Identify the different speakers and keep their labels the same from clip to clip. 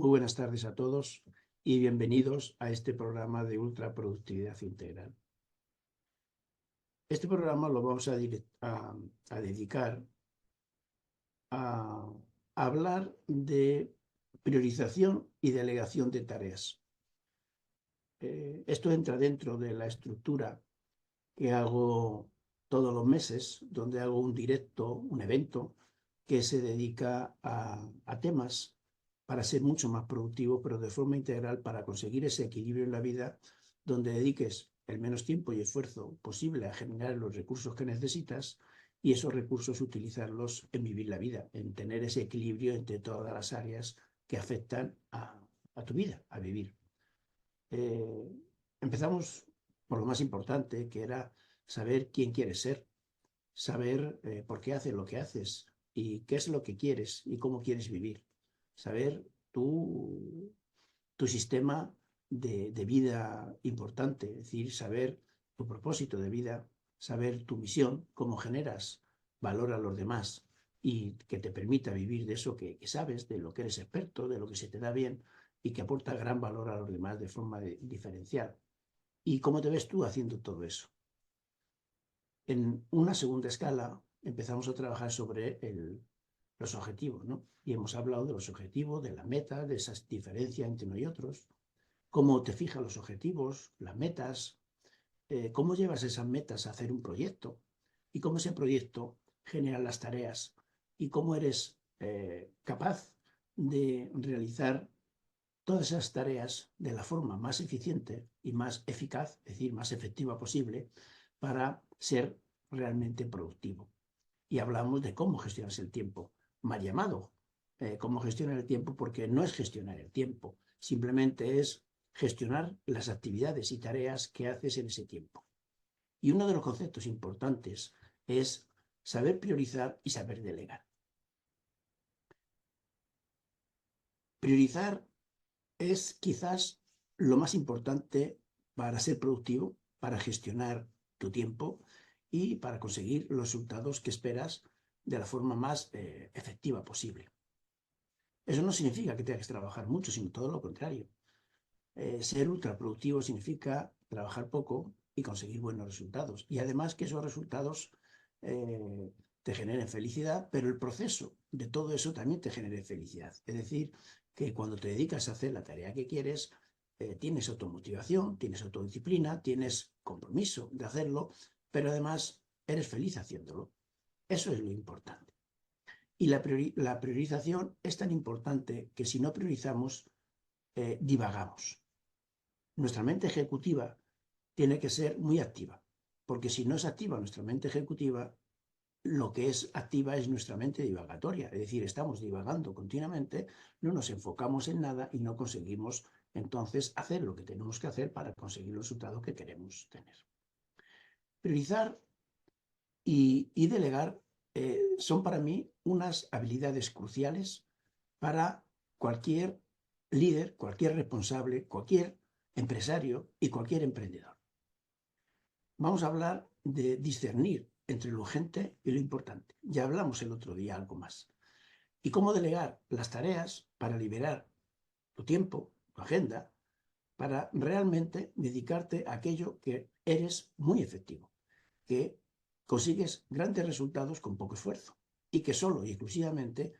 Speaker 1: Muy buenas tardes a todos y bienvenidos a este programa de ultraproductividad integral. Este programa lo vamos a dedicar a hablar de priorización y delegación de tareas. Esto entra dentro de la estructura que hago todos los meses, donde hago un directo, un evento, que se dedica a temas para ser mucho más productivo, pero de forma integral para conseguir ese equilibrio en la vida, donde dediques el menos tiempo y esfuerzo posible a generar los recursos que necesitas y esos recursos utilizarlos en vivir la vida, en tener ese equilibrio entre todas las áreas que afectan a tu vida, a vivir. Empezamos por lo más importante, que era saber quién quieres ser, saber por qué haces lo que haces y qué es lo que quieres y cómo quieres vivir, saber tu sistema de vida importante, es decir, saber tu propósito de vida, saber tu misión, cómo generas valor a los demás y que te permita vivir de eso que sabes, de lo que eres experto, de lo que se te da bien y que aporta gran valor a los demás de forma diferencial. ¿Y cómo te ves tú haciendo todo eso? En una segunda escala empezamos a trabajar sobre los objetivos, ¿no? Y hemos hablado de los objetivos, de la meta, de esas diferencias entre uno y otros, cómo te fijas los objetivos, las metas, cómo llevas esas metas a hacer un proyecto y cómo ese proyecto genera las tareas y cómo eres capaz de realizar todas esas tareas de la forma más eficiente y más eficaz, es decir, más efectiva posible, para ser realmente productivo. Y hablamos de cómo gestionas el tiempo, mal llamado cómo gestionar el tiempo, porque no es gestionar el tiempo, simplemente es gestionar las actividades y tareas que haces en ese tiempo. Y uno de los conceptos importantes es saber priorizar y saber delegar. Priorizar es quizás lo más importante para ser productivo, para gestionar tu tiempo y para conseguir los resultados que esperas de la forma más efectiva posible. Eso no significa que tengas que trabajar mucho, sino todo lo contrario. Ser ultraproductivo significa trabajar poco y conseguir buenos resultados. Y además que esos resultados te generen felicidad, pero el proceso de todo eso también te genere felicidad. Es decir, que cuando te dedicas a hacer la tarea que quieres, tienes automotivación, tienes autodisciplina, tienes compromiso de hacerlo, pero además eres feliz haciéndolo. Eso es lo importante. Y la priorización es tan importante que si no priorizamos, divagamos. Nuestra mente ejecutiva tiene que ser muy activa, porque si no es activa nuestra mente ejecutiva, lo que es activa es nuestra mente divagatoria, es decir, estamos divagando continuamente, no nos enfocamos en nada y no conseguimos entonces hacer lo que tenemos que hacer para conseguir el resultado que queremos tener. Priorizar y delegar son para mí unas habilidades cruciales para cualquier líder, cualquier responsable, cualquier empresario y cualquier emprendedor. Vamos a hablar de discernir entre lo urgente y lo importante. Ya hablamos el otro día algo más. Y cómo delegar las tareas para liberar tu tiempo, tu agenda, para realmente dedicarte a aquello que eres muy efectivo, que consigues grandes resultados con poco esfuerzo y que solo y exclusivamente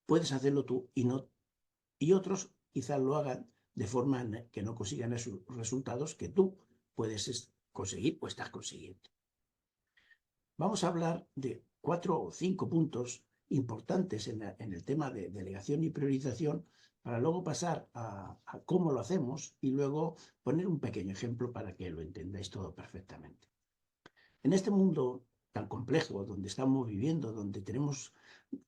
Speaker 1: puedes hacerlo tú y otros quizás lo hagan de forma que no consigan esos resultados que tú puedes conseguir o estás consiguiendo. Vamos a hablar de 4 o 5 puntos importantes en el tema de delegación y priorización para luego pasar a cómo lo hacemos y luego poner un pequeño ejemplo para que lo entendáis todo perfectamente. En este mundo tan complejo donde estamos viviendo, donde tenemos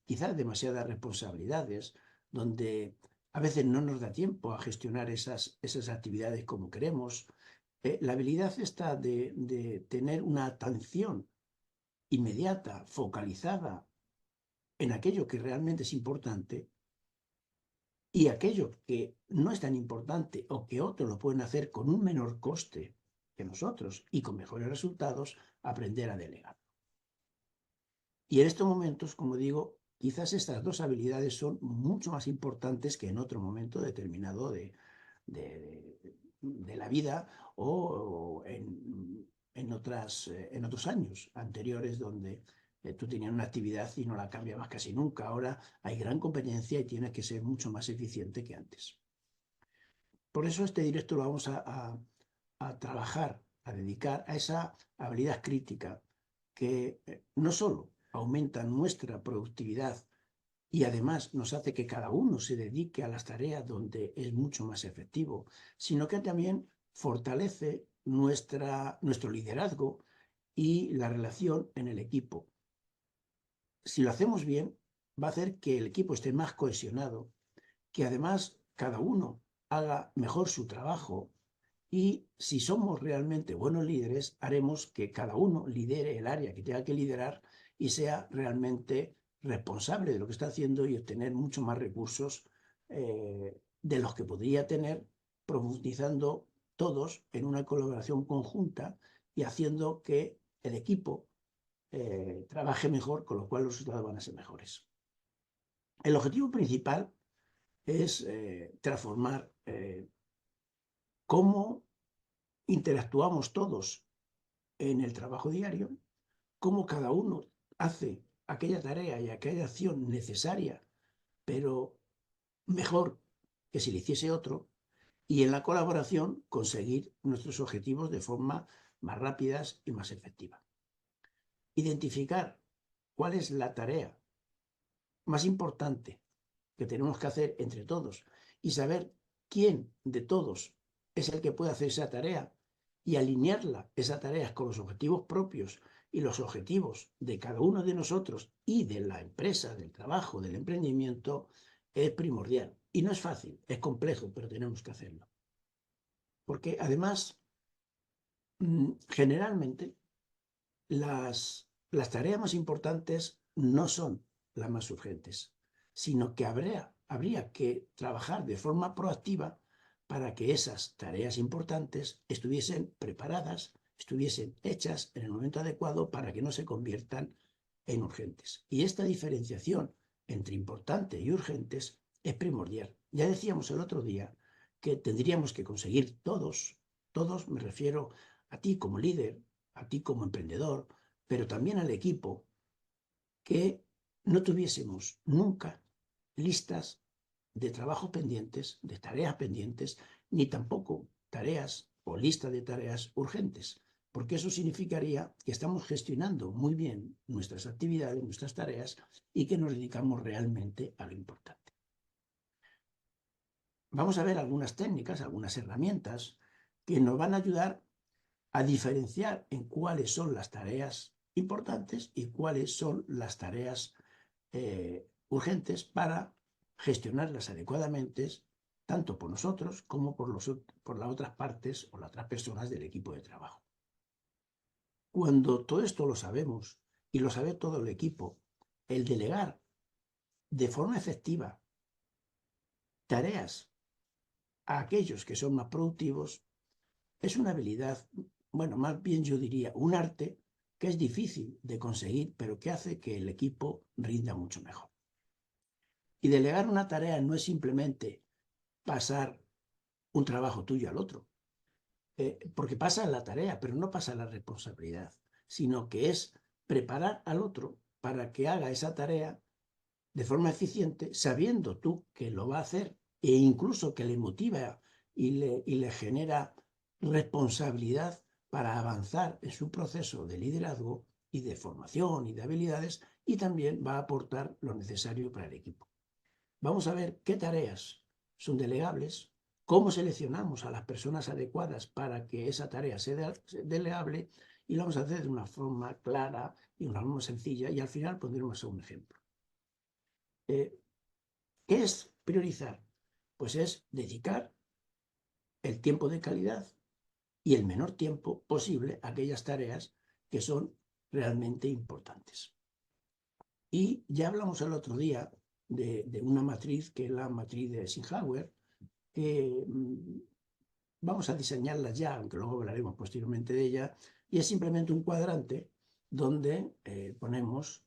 Speaker 1: quizás demasiadas responsabilidades, donde a veces no nos da tiempo a gestionar esas actividades como queremos, la habilidad está de tener una atención inmediata, focalizada en aquello que realmente es importante y aquello que no es tan importante o que otros lo pueden hacer con un menor coste que nosotros y con mejores resultados, aprender a delegar. Y en estos momentos, como digo, quizás estas dos habilidades son mucho más importantes que en otro momento determinado de, de la vida o en otros años anteriores donde tú tenías una actividad y no la cambiabas casi nunca. Ahora hay gran competencia y tienes que ser mucho más eficiente que antes. Por eso este directo lo vamos a trabajar, a dedicar a esa habilidad crítica que no solo aumenta nuestra productividad y además nos hace que cada uno se dedique a las tareas donde es mucho más efectivo, sino que también fortalece nuestro liderazgo y la relación en el equipo. Si lo hacemos bien, va a hacer que el equipo esté más cohesionado, que además cada uno haga mejor su trabajo y si somos realmente buenos líderes, haremos que cada uno lidere el área que tenga que liderar y sea realmente responsable de lo que está haciendo y obtener mucho más recursos de los que podría tener profundizando todos en una colaboración conjunta y haciendo que el equipo trabaje mejor, con lo cual los resultados van a ser mejores. El objetivo principal es transformar cómo interactuamos todos en el trabajo diario, cómo cada uno hace aquella tarea y aquella acción necesaria, pero mejor que si le hiciese otro, y en la colaboración conseguir nuestros objetivos de forma más rápidas y más efectiva. Identificar cuál es la tarea más importante que tenemos que hacer entre todos y saber quién de todos es el que puede hacer esa tarea y alinearla, esa tarea con los objetivos propios y los objetivos de cada uno de nosotros y de la empresa, del trabajo, del emprendimiento, es primordial. Y no es fácil, es complejo, pero tenemos que hacerlo. Porque además, generalmente, las tareas más importantes no son las más urgentes, sino que habría que trabajar de forma proactiva para que esas tareas importantes estuviesen preparadas, estuviesen hechas en el momento adecuado para que no se conviertan en urgentes. Y esta diferenciación entre importante y urgentes es primordial. Ya decíamos el otro día que tendríamos que conseguir todos me refiero a ti como líder, a ti como emprendedor, pero también al equipo, que no tuviésemos nunca listas de trabajos pendientes, de tareas pendientes, ni tampoco tareas o listas de tareas urgentes, porque eso significaría que estamos gestionando muy bien nuestras actividades, nuestras tareas y que nos dedicamos realmente a lo importante. Vamos a ver algunas técnicas, algunas herramientas que nos van a ayudar a diferenciar en cuáles son las tareas importantes y cuáles son las tareas urgentes para gestionarlas adecuadamente, tanto por nosotros como por las otras partes o las otras personas del equipo de trabajo. Cuando todo esto lo sabemos y lo sabe todo el equipo, el delegar de forma efectiva tareas a aquellos que son más productivos es una habilidad, bueno, más bien yo diría un arte que es difícil de conseguir, pero que hace que el equipo rinda mucho mejor. Y delegar una tarea no es simplemente pasar un trabajo tuyo al otro, porque pasa la tarea, pero no pasa la responsabilidad, sino que es preparar al otro para que haga esa tarea de forma eficiente, sabiendo tú que lo va a hacer e incluso que le motiva y le genera responsabilidad para avanzar en su proceso de liderazgo y de formación y de habilidades, y también va a aportar lo necesario para el equipo. Vamos a ver qué tareas son delegables, cómo seleccionamos a las personas adecuadas para que esa tarea sea delegable, y lo vamos a hacer de una forma clara y una forma sencilla, y al final pondremos un ejemplo. ¿Qué es priorizar? Pues es dedicar el tiempo de calidad y el menor tiempo posible a aquellas tareas que son realmente importantes. Y ya hablamos el otro día de una matriz que es la matriz de Eisenhower, que vamos a diseñarla ya, aunque luego hablaremos posteriormente de ella, y es simplemente un cuadrante donde ponemos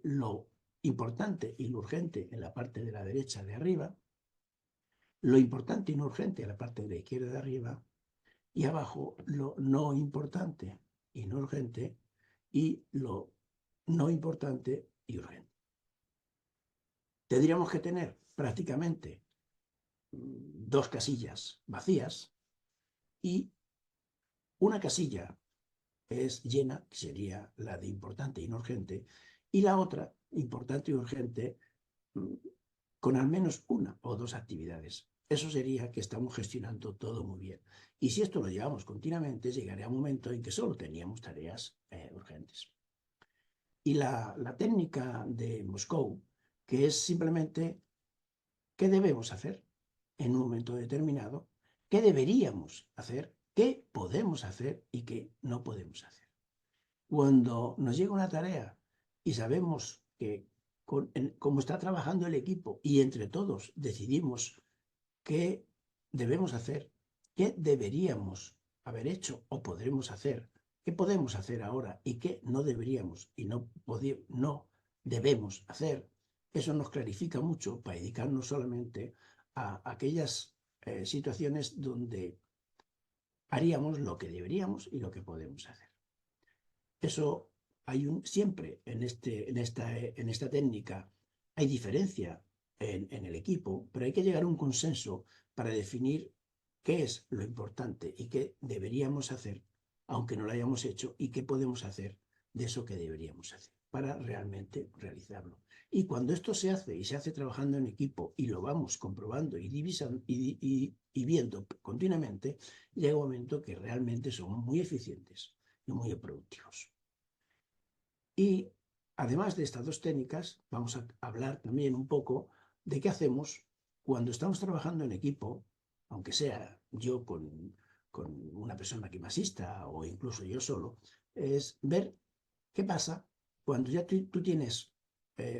Speaker 1: lo importante y lo urgente en la parte de la derecha de arriba, lo importante y no urgente en la parte de la izquierda de arriba, y abajo lo no importante y no urgente y lo no importante y urgente. Tendríamos que tener prácticamente dos casillas vacías y una casilla es llena, que sería la de importante y no urgente, y la otra, importante y urgente, con al menos una o dos actividades. Eso sería que estamos gestionando todo muy bien. Y si esto lo llevamos continuamente, llegaría un momento en que solo teníamos tareas urgentes. Y la técnica de Moscou, que es simplemente qué debemos hacer en un momento determinado, qué deberíamos hacer, qué podemos hacer y qué no podemos hacer. Cuando nos llega una tarea y sabemos que como está trabajando el equipo y entre todos decidimos qué debemos hacer, qué deberíamos haber hecho o podremos hacer, qué podemos hacer ahora y qué no deberíamos y no debemos hacer, eso nos clarifica mucho para dedicarnos solamente a aquellas situaciones donde haríamos lo que deberíamos y lo que podemos hacer. Eso siempre en esta técnica hay diferencia en el equipo, pero hay que llegar a un consenso para definir qué es lo importante y qué deberíamos hacer, aunque no lo hayamos hecho, y qué podemos hacer de eso que deberíamos hacer para realmente realizarlo. Y cuando esto se hace y se hace trabajando en equipo y lo vamos comprobando y divisando y viendo continuamente, llega un momento que realmente somos muy eficientes y muy productivos. Y además de estas dos técnicas, vamos a hablar también un poco de qué hacemos cuando estamos trabajando en equipo, aunque sea yo con una persona que me asista o incluso yo solo, es ver qué pasa cuando ya tú tienes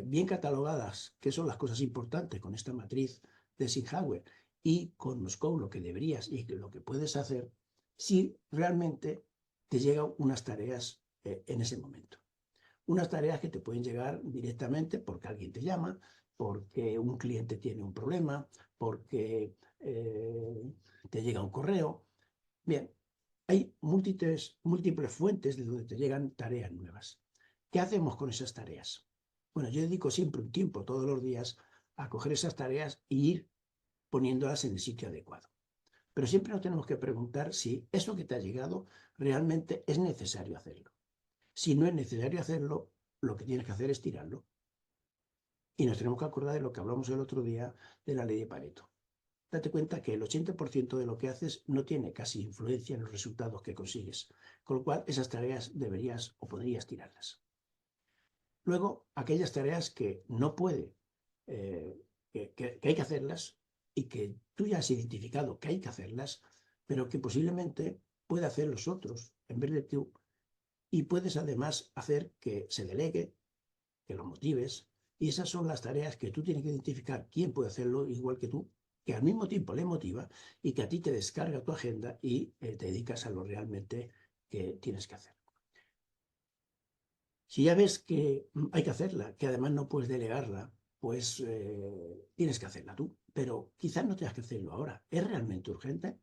Speaker 1: bien catalogadas qué son las cosas importantes con esta matriz de Eisenhower y con Moscou lo que deberías y lo que puedes hacer, si realmente te llegan unas tareas en ese momento. Unas tareas que te pueden llegar directamente porque alguien te llama, porque un cliente tiene un problema, porque te llega un correo. Bien, hay múltiples fuentes de donde te llegan tareas nuevas. ¿Qué hacemos con esas tareas? Bueno, yo dedico siempre un tiempo todos los días a coger esas tareas e ir poniéndolas en el sitio adecuado. Pero siempre nos tenemos que preguntar si eso que te ha llegado realmente es necesario hacerlo. Si no es necesario hacerlo, lo que tienes que hacer es tirarlo. Y nos tenemos que acordar de lo que hablamos el otro día de la ley de Pareto. Date cuenta que el 80% de lo que haces no tiene casi influencia en los resultados que consigues, con lo cual esas tareas deberías o podrías tirarlas. Luego, aquellas tareas que no puede, que hay que hacerlas y que tú ya has identificado que hay que hacerlas, pero que posiblemente puede hacer los otros en vez de tú. Y puedes además hacer que se delegue, que lo motives, y esas son las tareas que tú tienes que identificar quién puede hacerlo igual que tú, que al mismo tiempo le motiva y que a ti te descarga tu agenda y te dedicas a lo realmente que tienes que hacer. Si ya ves que hay que hacerla, que además no puedes delegarla, pues tienes que hacerla tú, pero quizás no tengas que hacerlo ahora. ¿Es realmente urgente?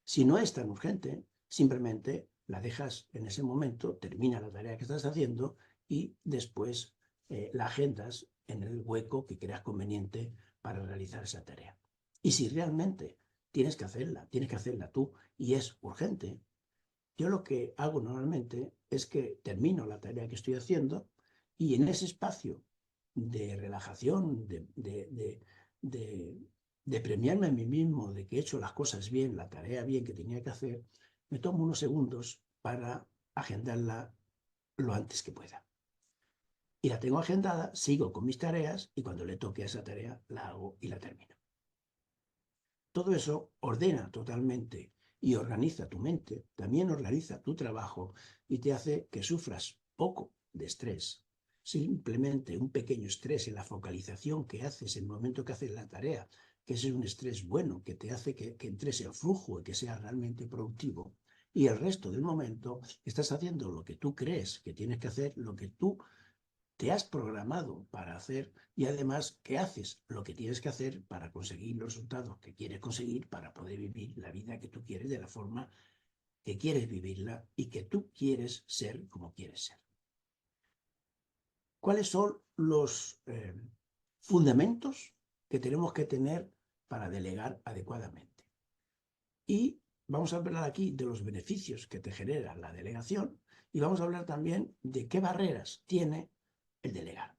Speaker 1: Si no es tan urgente, simplemente la dejas en ese momento, termina la tarea que estás haciendo y después la agendas en el hueco que creas conveniente para realizar esa tarea. Y si realmente tienes que hacerla tú y es urgente, yo lo que hago normalmente es que termino la tarea que estoy haciendo y en ese espacio de relajación, de premiarme a mí mismo de que he hecho las cosas bien, la tarea bien que tenía que hacer, me tomo unos segundos para agendarla lo antes que pueda. Y la tengo agendada, sigo con mis tareas y cuando le toque a esa tarea la hago y la termino. Todo eso ordena totalmente y organiza tu mente, también organiza tu trabajo y te hace que sufras poco de estrés. Simplemente un pequeño estrés en la focalización que haces en el momento que haces la tarea, que es un estrés bueno, que te hace que entres en flujo y que sea realmente productivo. Y el resto del momento estás haciendo lo que tú crees que tienes que hacer, lo que tú te has programado para hacer y además que haces lo que tienes que hacer para conseguir los resultados que quieres conseguir para poder vivir la vida que tú quieres de la forma que quieres vivirla y que tú quieres ser como quieres ser. ¿Cuáles son los fundamentos que tenemos que tener para delegar adecuadamente? Y vamos a hablar aquí de los beneficios que te genera la delegación y vamos a hablar también de qué barreras tiene el delegar.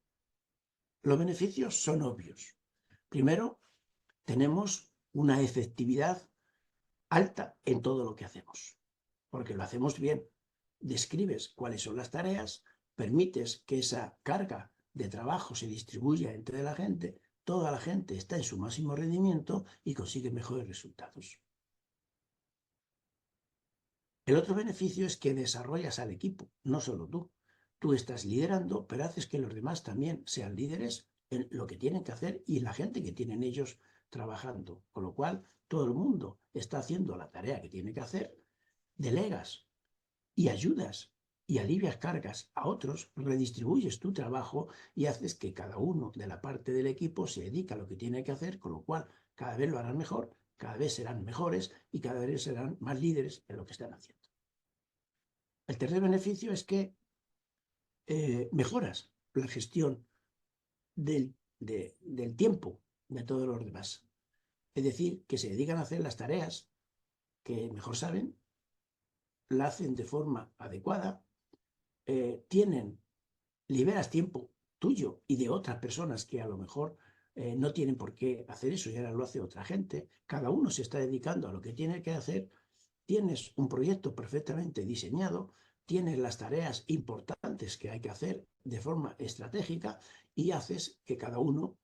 Speaker 1: Los beneficios son obvios. Primero, tenemos una efectividad alta en todo lo que hacemos, porque lo hacemos bien. Describes cuáles son las tareas, permites que esa carga de trabajo se distribuya entre la gente, toda la gente está en su máximo rendimiento y consigue mejores resultados. El otro beneficio es que desarrollas al equipo, no solo tú. Tú estás liderando, pero haces que los demás también sean líderes en lo que tienen que hacer y en la gente que tienen ellos trabajando. Con lo cual, todo el mundo está haciendo la tarea que tiene que hacer, delegas y ayudas y alivias cargas a otros, redistribuyes tu trabajo y haces que cada uno de la parte del equipo se dedique a lo que tiene que hacer, con lo cual cada vez lo harán mejor, cada vez serán mejores y cada vez serán más líderes en lo que están haciendo. El tercer beneficio es que mejoras la gestión del tiempo de todos los demás. Es decir, que se dedican a hacer las tareas que mejor saben, la hacen de forma adecuada, liberas tiempo tuyo y de otras personas que a lo mejor no tienen por qué hacer eso y ahora lo hace otra gente. Cada uno se está dedicando a lo que tiene que hacer. Tienes un proyecto perfectamente diseñado, tienes las tareas importantes que hay que hacer de forma estratégica y haces que cada uno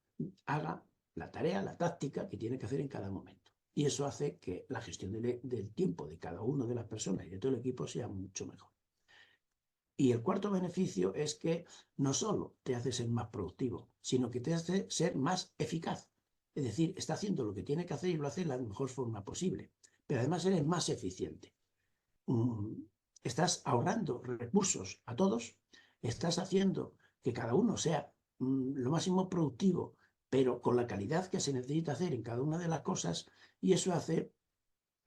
Speaker 1: haga la tarea, la táctica que tiene que hacer en cada momento. Y eso hace que la gestión del tiempo de cada una de las personas y de todo el equipo sea mucho mejor. Y el cuarto beneficio es que no solo te hace ser más productivo, sino que te hace ser más eficaz. Es decir, está haciendo lo que tiene que hacer y lo hace de la mejor forma posible. Pero además eres más eficiente. Estás ahorrando recursos a todos, estás haciendo que cada uno sea lo máximo productivo, pero con la calidad que se necesita hacer en cada una de las cosas, y eso hace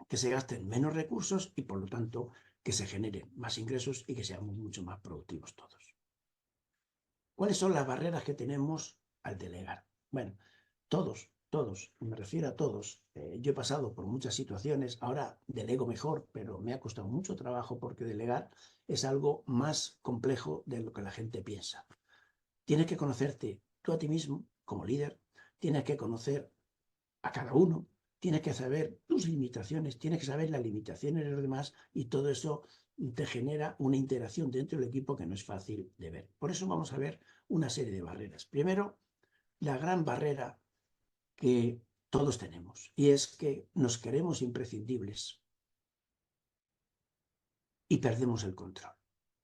Speaker 1: que se gasten menos recursos y por lo tanto que se generen más ingresos y que seamos mucho más productivos todos. ¿Cuáles son las barreras que tenemos al delegar? Bueno, todos, me refiero a todos. Yo he pasado por muchas situaciones, ahora delego mejor, pero me ha costado mucho trabajo porque delegar es algo más complejo de lo que la gente piensa. Tienes que conocerte tú a ti mismo como líder, tienes que conocer a cada uno, tienes que saber tus limitaciones, tienes que saber las limitaciones de los demás y todo eso te genera una interacción dentro del equipo que no es fácil de ver. Por eso vamos a ver una serie de barreras. Primero, la gran barrera que todos tenemos y es que nos queremos imprescindibles y perdemos el control.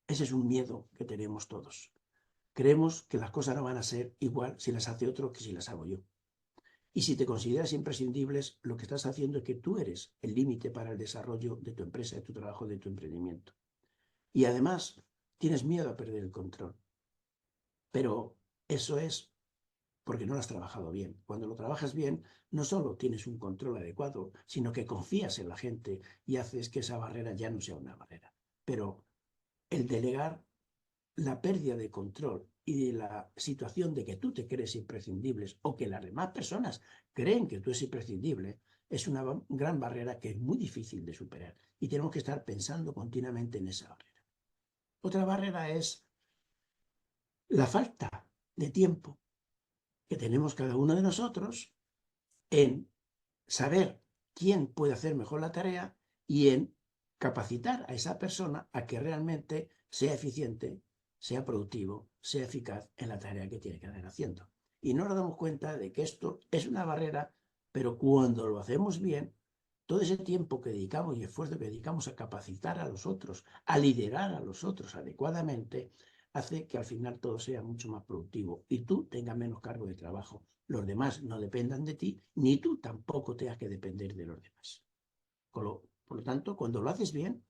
Speaker 1: Ese es un miedo que tenemos todos. Creemos que las cosas no van a ser igual si las hace otro que si las hago yo. Y si te consideras imprescindibles, lo que estás haciendo es que tú eres el límite para el desarrollo de tu empresa, de tu trabajo, de tu emprendimiento. Y además, tienes miedo a perder el control. Pero eso es porque no lo has trabajado bien. Cuando lo trabajas bien, no solo tienes un control adecuado, sino que confías en la gente y haces que esa barrera ya no sea una barrera. Pero el delegar la pérdida de control y de la situación de que tú te crees imprescindible o que las demás personas creen que tú eres imprescindible, es una gran barrera que es muy difícil de superar y tenemos que estar pensando continuamente en esa barrera. Otra barrera es la falta de tiempo que tenemos cada uno de nosotros en saber quién puede hacer mejor la tarea y en capacitar a esa persona a que realmente sea eficiente, sea productivo, sea eficaz en la tarea que tiene que estar haciendo. Y no nos damos cuenta de que esto es una barrera, pero cuando lo hacemos bien, todo ese tiempo que dedicamos y esfuerzo que dedicamos a capacitar a los otros, a liderar a los otros adecuadamente, hace que al final todo sea mucho más productivo y tú tengas menos cargo de trabajo. Los demás no dependan de ti, ni tú tampoco tengas que depender de los demás. Por lo tanto, cuando lo haces bien,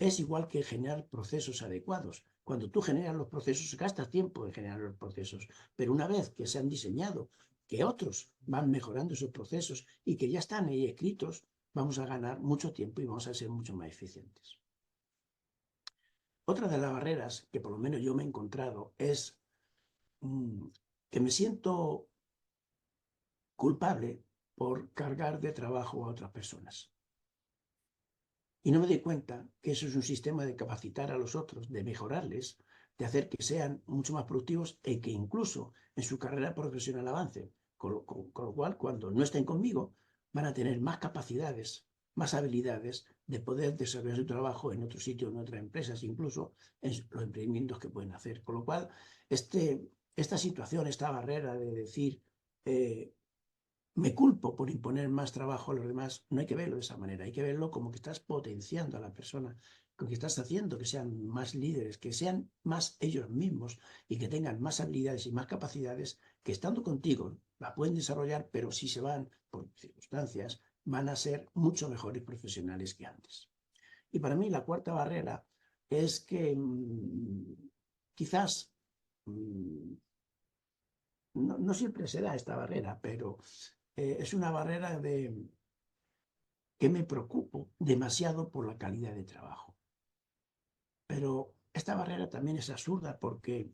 Speaker 1: es igual que generar procesos adecuados. Cuando tú generas los procesos, gastas tiempo en generar los procesos, pero una vez que se han diseñado, que otros van mejorando esos procesos y que ya están ahí escritos, vamos a ganar mucho tiempo y vamos a ser mucho más eficientes. Otra de las barreras que por lo menos yo me he encontrado es que me siento culpable por cargar de trabajo a otras personas. Y no me doy cuenta que eso es un sistema de capacitar a los otros, de mejorarles, de hacer que sean mucho más productivos y que incluso en su carrera profesional avancen. Con lo cual, cuando no estén conmigo, van a tener más capacidades, más habilidades de poder desarrollar su trabajo en otro sitio, en otras empresas, incluso en los emprendimientos que pueden hacer. Con lo cual, esta situación, esta barrera de decir, me culpo por imponer más trabajo a los demás, no hay que verlo de esa manera, hay que verlo como que estás potenciando a la persona, como que estás haciendo que sean más líderes, que sean más ellos mismos y que tengan más habilidades y más capacidades que estando contigo la pueden desarrollar, pero si se van por circunstancias, van a ser mucho mejores profesionales que antes. Y para mí la cuarta barrera es que quizás no siempre se da esta barrera, pero es una barrera de que me preocupo demasiado por la calidad de trabajo. Pero esta barrera también es absurda porque,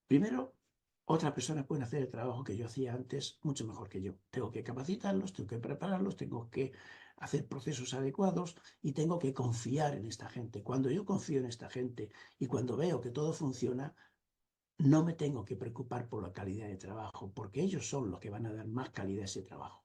Speaker 1: primero, otras personas pueden hacer el trabajo que yo hacía antes mucho mejor que yo. Tengo que capacitarlos, tengo que prepararlos, tengo que hacer procesos adecuados y tengo que confiar en esta gente. Cuando yo confío en esta gente y cuando veo que todo funciona, no me tengo que preocupar por la calidad de trabajo, porque ellos son los que van a dar más calidad a ese trabajo.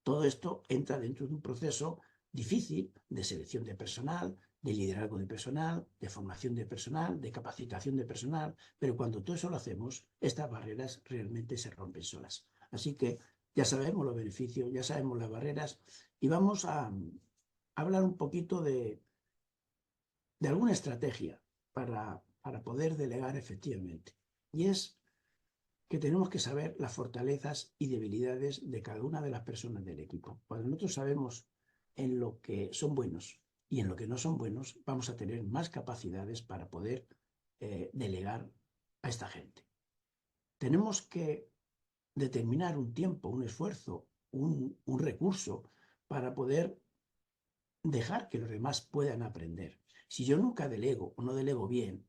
Speaker 1: Todo esto entra dentro de un proceso difícil de selección de personal, de liderazgo de personal, de formación de personal, de capacitación de personal, pero cuando todo eso lo hacemos, estas barreras realmente se rompen solas. Así que ya sabemos los beneficios, ya sabemos las barreras y vamos a hablar un poquito de alguna estrategia para poder delegar efectivamente. Y es que tenemos que saber las fortalezas y debilidades de cada una de las personas del equipo. Cuando nosotros sabemos en lo que son buenos y en lo que no son buenos, vamos a tener más capacidades para poder delegar a esta gente. Tenemos que determinar un tiempo, un esfuerzo, un recurso para poder dejar que los demás puedan aprender. Si yo nunca delego o no delego bien,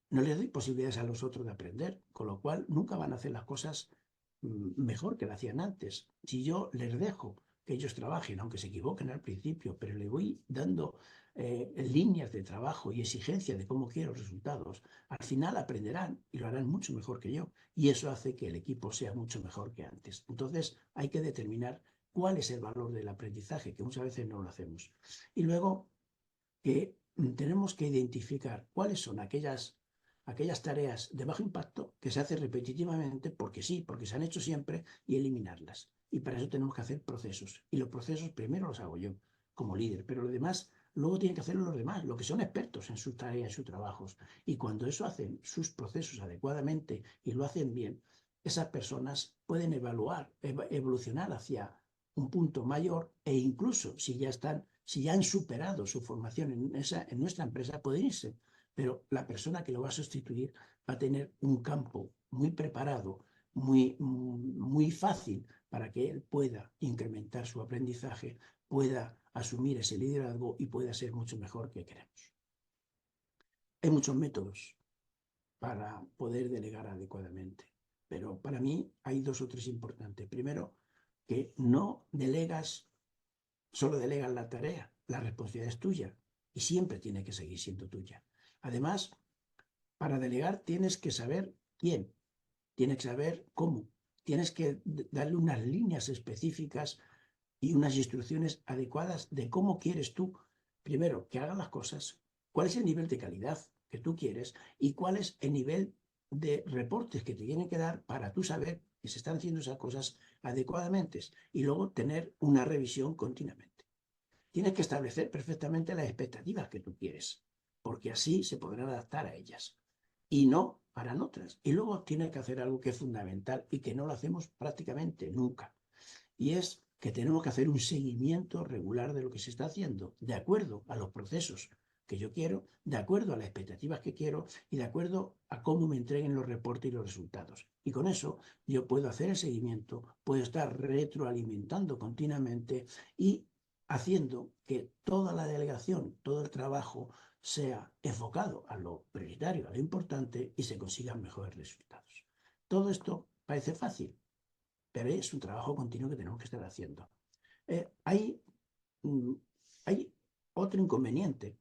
Speaker 1: no les doy posibilidades a los otros de aprender, con lo cual nunca van a hacer las cosas mejor que lo hacían antes. Si yo les dejo que ellos trabajen, aunque se equivoquen al principio, pero le voy dando líneas de trabajo y exigencias de cómo quiero resultados, al final aprenderán y lo harán mucho mejor que yo. Y eso hace que el equipo sea mucho mejor que antes. Entonces hay que determinar cuál es el valor del aprendizaje, que muchas veces no lo hacemos. Y luego que tenemos que identificar cuáles son aquellas tareas de bajo impacto que se hacen repetitivamente porque sí, porque se han hecho siempre y eliminarlas. Y para eso tenemos que hacer procesos. Y los procesos primero los hago yo como líder, pero lo demás luego tienen que hacerlo los demás, los que son expertos en sus tareas, en sus trabajos. Y cuando eso hacen sus procesos adecuadamente y lo hacen bien, esas personas pueden evolucionar hacia un punto mayor e incluso si ya han superado su formación en nuestra empresa, pueden irse pero la persona que lo va a sustituir va a tener un campo muy preparado, muy fácil para que él pueda incrementar su aprendizaje, pueda asumir ese liderazgo y pueda ser mucho mejor que queremos. Hay muchos métodos para poder delegar adecuadamente, pero para mí hay dos o tres importantes. Primero, que no delegas, solo delegas la tarea, la responsabilidad es tuya y siempre tiene que seguir siendo tuya. Además, para delegar tienes que saber quién, tienes que saber cómo, tienes que darle unas líneas específicas y unas instrucciones adecuadas de cómo quieres tú, primero, que hagan las cosas, cuál es el nivel de calidad que tú quieres y cuál es el nivel de reportes que te tienen que dar para tú saber que se están haciendo esas cosas adecuadamente y luego tener una revisión continuamente. Tienes que establecer perfectamente las expectativas que tú quieres, porque así se podrán adaptar a ellas y no harán otras. Y luego tienes que hacer algo que es fundamental y que no lo hacemos prácticamente nunca. Y es que tenemos que hacer un seguimiento regular de lo que se está haciendo, de acuerdo a los procesos que yo quiero, de acuerdo a las expectativas que quiero y de acuerdo a cómo me entreguen los reportes y los resultados. Y con eso yo puedo hacer el seguimiento, puedo estar retroalimentando continuamente y haciendo que toda la delegación, todo el trabajo sea enfocado a lo prioritario, a lo importante y se consigan mejores resultados. Todo esto parece fácil, pero es un trabajo continuo que tenemos que estar haciendo. Eh, hay, mm, hay otro inconveniente,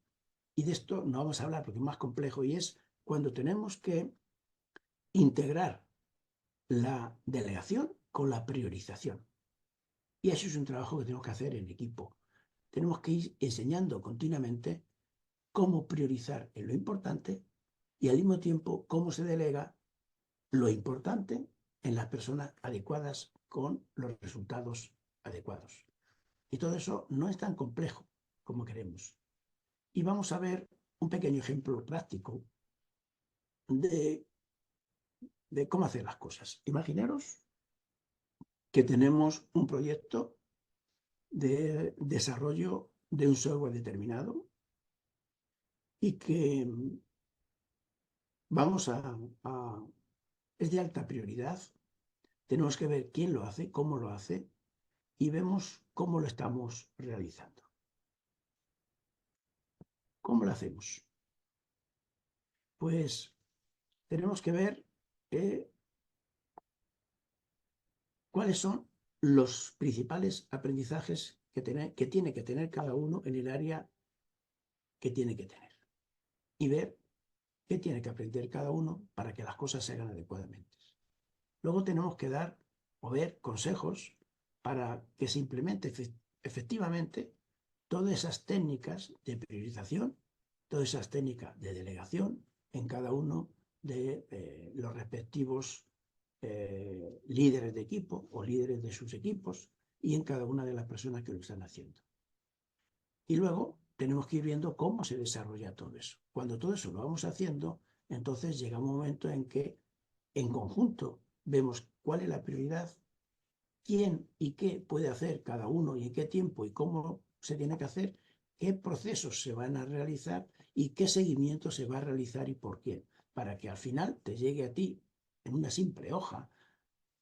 Speaker 1: y de esto no vamos a hablar porque es más complejo, y es cuando tenemos que integrar la delegación con la priorización. Y eso es un trabajo que tenemos que hacer en equipo. Tenemos que ir enseñando continuamente cómo priorizar en lo importante y al mismo tiempo cómo se delega lo importante en las personas adecuadas con los resultados adecuados. Y todo eso no es tan complejo como queremos. Y vamos a ver un pequeño ejemplo práctico de, de cómo hacer las cosas. Imaginaros que tenemos un proyecto de desarrollo de un software determinado y que vamos a es de alta prioridad. Tenemos que ver quién lo hace, cómo lo hace y vemos cómo lo estamos realizando. ¿Cómo lo hacemos? Pues tenemos que ver eh, cuáles son los principales aprendizajes que tiene que tener cada uno en el área que tiene que tener y ver qué tiene que aprender cada uno para que las cosas se hagan adecuadamente. Luego tenemos que dar o ver consejos para que se implemente efectivamente todas esas técnicas de priorización, todas esas técnicas de delegación en cada uno de los respectivos líderes de equipo o líderes de sus equipos y en cada una de las personas que lo están haciendo. Y luego tenemos que ir viendo cómo se desarrolla todo eso. Cuando todo eso lo vamos haciendo, entonces llega un momento en que en conjunto vemos cuál es la prioridad, quién y qué puede hacer cada uno y en qué tiempo y cómo se tiene que hacer, qué procesos se van a realizar y qué seguimiento se va a realizar y por quién, para que al final te llegue a ti en una simple hoja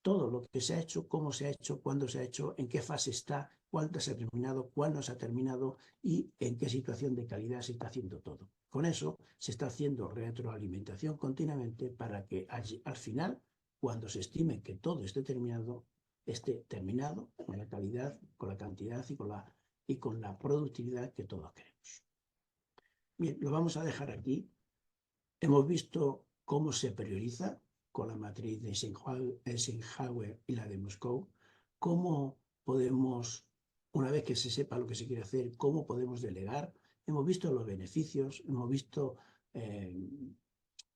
Speaker 1: todo lo que se ha hecho, cómo se ha hecho, cuándo se ha hecho, en qué fase está, cuánto se ha terminado, cuál no se ha terminado y en qué situación de calidad se está haciendo todo. Con eso se está haciendo retroalimentación continuamente para que al final, cuando se estime que todo esté terminado con la calidad, con la cantidad y con la productividad que todos queremos. Bien, lo vamos a dejar aquí. Hemos visto cómo se prioriza con la matriz de Eisenhower y la de Moscou, cómo podemos, una vez que se sepa lo que se quiere hacer, cómo podemos delegar. Hemos visto los beneficios, hemos visto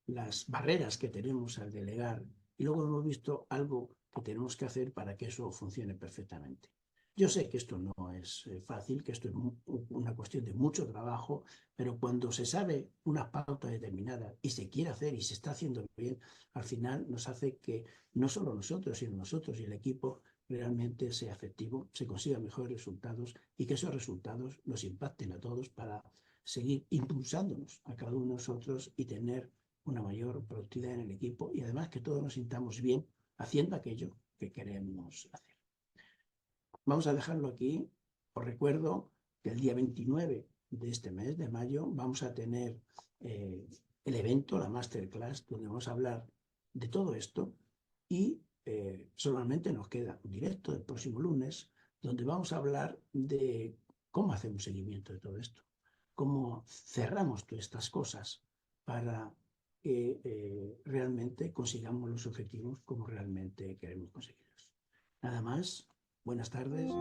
Speaker 1: las barreras que tenemos al delegar y luego hemos visto algo que tenemos que hacer para que eso funcione perfectamente. Yo sé que esto no es fácil, que esto es una cuestión de mucho trabajo, pero cuando se sabe una pauta determinada y se quiere hacer y se está haciendo bien, al final nos hace que no solo nosotros, sino nosotros y el equipo realmente sea efectivo, se consigan mejores resultados y que esos resultados nos impacten a todos para seguir impulsándonos a cada uno de nosotros y tener una mayor productividad en el equipo y además que todos nos sintamos bien haciendo aquello que queremos hacer. Vamos a dejarlo aquí. Os recuerdo que el día 29 de este mes de mayo vamos a tener el evento, la masterclass, donde vamos a hablar de todo esto y solamente nos queda un directo el próximo lunes donde vamos a hablar de cómo hacemos seguimiento de todo esto, cómo cerramos todas estas cosas para que realmente consigamos los objetivos como realmente queremos conseguirlos. Nada más. Buenas tardes.